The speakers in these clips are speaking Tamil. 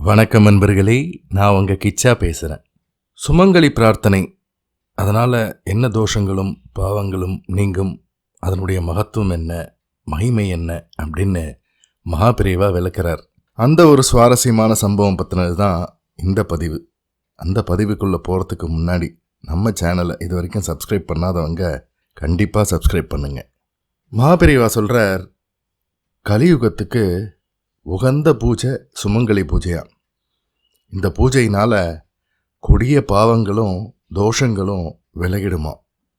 வணக்கம் நண்பர்களே, நான் உங்கள் கிச்சா பேசுகிறேன். சுமங்கலி பிரார்த்தனை, அதனால் என்ன தோஷங்களும் பாவங்களும் நீங்கும், அதனுடைய மகத்துவம் என்ன, மகிமை என்ன அப்படின்னு மகாபிரிவா விளக்கிறார். அந்த ஒரு சுவாரஸ்யமான சம்பவம் பற்றினது தான் இந்த பதிவு. அந்த பதிவுக்குள்ளே போகிறதுக்கு முன்னாடி நம்ம சேனலை இது வரைக்கும் சப்ஸ்கிரைப் பண்ணாதவங்க கண்டிப்பாக சப்ஸ்கிரைப் பண்ணுங்க. மகாபிரிவா சொல்கிறார், கலியுகத்துக்கு உகந்த பூஜை சுமங்கலி பூஜையா. இந்த பூஜையினால் கொடிய பாவங்களும் தோஷங்களும் விலகிடுமா.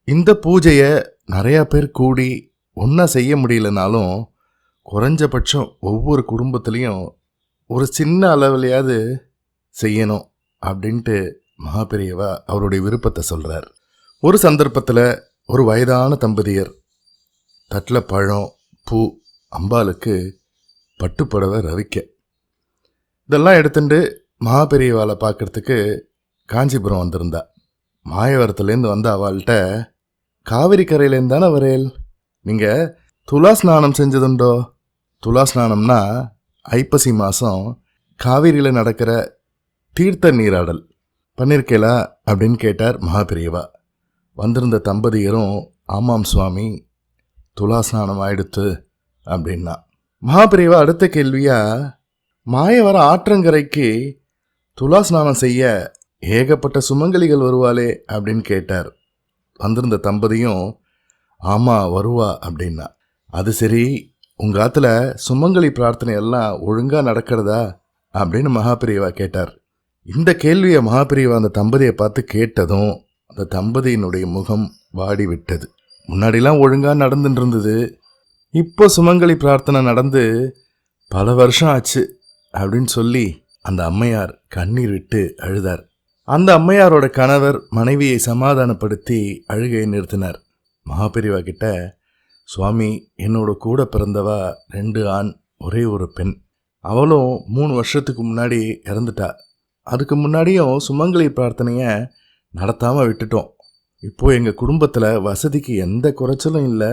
இந்த பூஜையை நிறையா பேர் கூடி ஒன்றா செய்ய முடியலனாலும் குறைஞ்சபட்சம் ஒவ்வொரு குடும்பத்துலேயும் ஒரு சின்ன அளவுலையாவது செய்யணும் அப்படின்ட்டு மகாபெரியவா அவருடைய விருப்பத்தை சொல்கிறார். ஒரு சந்தர்ப்பத்தில் ஒரு வயதான தம்பதியர் தட்டில் பழம், பூ, அம்பாளுக்கு பட்டுப்புடவை ரவிக்க இதெல்லாம் எடுத்துட்டு மகாபெரியவாளை பார்க்குறதுக்கு காஞ்சிபுரம் வந்திருந்தா. மாயவரத்துலேருந்து வந்த அவள்கிட்ட, காவிரி கரையிலேருந்து தானே வரேல், நீங்கள் துலா ஸ்நானம் செஞ்சதுண்டோ? துலா ஸ்நானம்னா ஐப்பசி மாதம் காவிரியில் நடக்கிற தீர்த்த நீராடல் பண்ணியிருக்கேலா அப்படின்னு கேட்டார் மகாபெரியவா. வந்திருந்த தம்பதியரும் ஆமாம் சுவாமி, துலா ஸ்நானம் ஆயிடுத்து அப்படின்னா. மகாபெரியவா அடுத்த கேள்வியா, மாயவர ஆற்றங்கரைக்கு துலா ஸ்நானம் செய்ய ஏகப்பட்ட சுமங்கலிகள் வருவாளே அப்படின்னு கேட்டார். வந்திருந்த தம்பதியும் ஆமாம் வருவா அப்படின்னா. அது சரி, உங்கள் ஆற்றுல சுமங்கலி பிரார்த்தனை எல்லாம் ஒழுங்காக நடக்கிறதா அப்படின்னு மகாபெரியவா கேட்டார். இந்த கேள்வியை மகாபெரியவா அந்த தம்பதியை பார்த்து கேட்டதும் அந்த தம்பதியினுடைய முகம் வாடி விட்டது. முன்னாடிலாம் ஒழுங்காக நடந்துட்டு இருந்தது, இப்போ சுமங்கலி பிரார்த்தனை நடந்து பல வருஷம் ஆச்சு அப்படின்னு சொல்லி அந்த அம்மையார் கண்ணீர் விட்டு அழுதார். அந்த அம்மையாரோட கணவர் மனைவியை சமாதானப்படுத்தி அழுகையை நிறுத்தினார். மகாபெரியவா கிட்ட, சுவாமி, என்னோட கூட பிறந்தவா 2 ஆண், ஒரே ஒரு பெண். அவளும் 3 வருஷத்துக்கு முன்னாடி இறந்துட்டா. அதுக்கு முன்னாடியும் சுமங்கலி பிரார்த்தனையை நடத்தாமல் விட்டுட்டோம். இப்போது எங்கள் குடும்பத்தில் வசதிக்கு எந்த குறைச்சலும் இல்லை.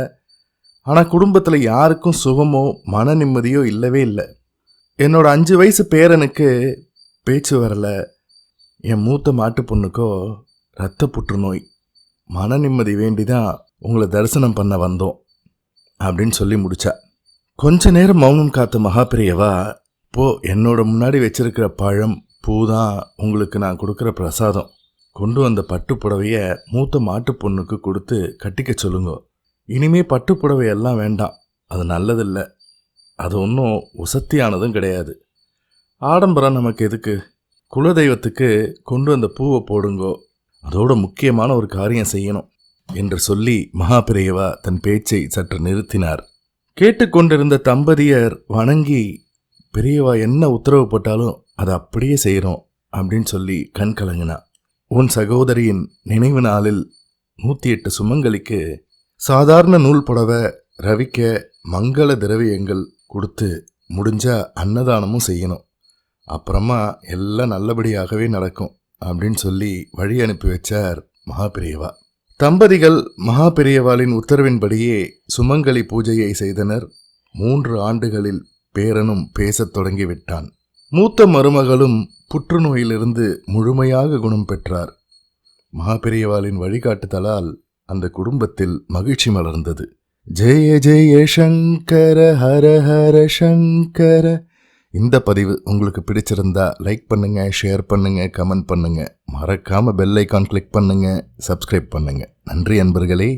ஆனால் குடும்பத்தில் யாருக்கும் சுகமோ மன நிம்மதியோ இல்லவே இல்லை. என்னோட 5 வயசு பேரனுக்கு பேச்சு வரல. என் மூத்த மாட்டு பொண்ணுக்கோ இரத்த புற்றுநோய். மன நிம்மதி வேண்டி தான் உங்களை தரிசனம் பண்ண வந்தோம் அப்படின்னு சொல்லி முடிச்சா. கொஞ்ச நேரம் மௌனம் காத்த மகாபெரியவா, இப்போது என்னோட முன்னாடி வச்சிருக்கிற பழம், பூ தான் உங்களுக்கு நான் கொடுக்குற பிரசாதம். கொண்டு வந்த பட்டு புடவையை மூத்த மாட்டு பொண்ணுக்கு கொடுத்து கட்டிக்க சொல்லுங்க. இனிமே பட்டு புடவையெல்லாம் வேண்டாம், அது நல்லதில்லை. அது ஒன்றும் உசத்தியானதும் கிடையாது. ஆடம்பரம் நமக்கு எதுக்கு? குலதெய்வத்துக்கு கொண்டு வந்த பூவை போடுங்கோ. அதோட முக்கியமான ஒரு காரியம் செய்யணும் என்று சொல்லி மகாபெரியவா தன் பேச்சை சற்று நிறுத்தினார். கேட்டுக்கொண்டிருந்த தம்பதியர் வணங்கி, பெரியவா என்ன உத்தரவு போட்டாலும் அதை அப்படியே செய்கிறோம் அப்படின்னு சொல்லி கண் கலங்கினா. உன் சகோதரியின் நினைவு நாளில் 108 சுமங்கலிக்கு சாதாரண நூல் புடவை ரவிக்க மங்கள திரவியங்கள் கொடுத்து முடிஞ்சா அன்னதானமும் செய்யணும். அப்புறமா எல்லாம் நல்லபடியாகவே நடக்கும் அப்படின்னு சொல்லி வழி அனுப்பி வச்சார் மகாபெரியவா. தம்பதிகள் மகாபெரியவாளின் உத்தரவின்படியே சுமங்கலி பூஜையை செய்தனர். 3 ஆண்டுகளில் பேரனும் பேசத் தொடங்கிவிட்டான். மூத்த மருமகளும் புற்றுநோயிலிருந்து முழுமையாக குணம் பெற்றார். மகாபெரியவாளின் வழிகாட்டுதலால் அந்த குடும்பத்தில் மகிழ்ச்சி மலர்ந்தது. ஜெய ஜெய சங்கர ஹர ஹர சங்கர. இந்த பதிவு உங்களுக்கு பிடிச்சிருந்தா லைக் பண்ணுங்க, ஷேர் பண்ணுங்க, கமெண்ட் பண்ணுங்க. மறக்காம பெல் ஐக்கான் கிளிக் பண்ணுங்க, சப்ஸ்கிரைப் பண்ணுங்க. நன்றி அன்பர்களே.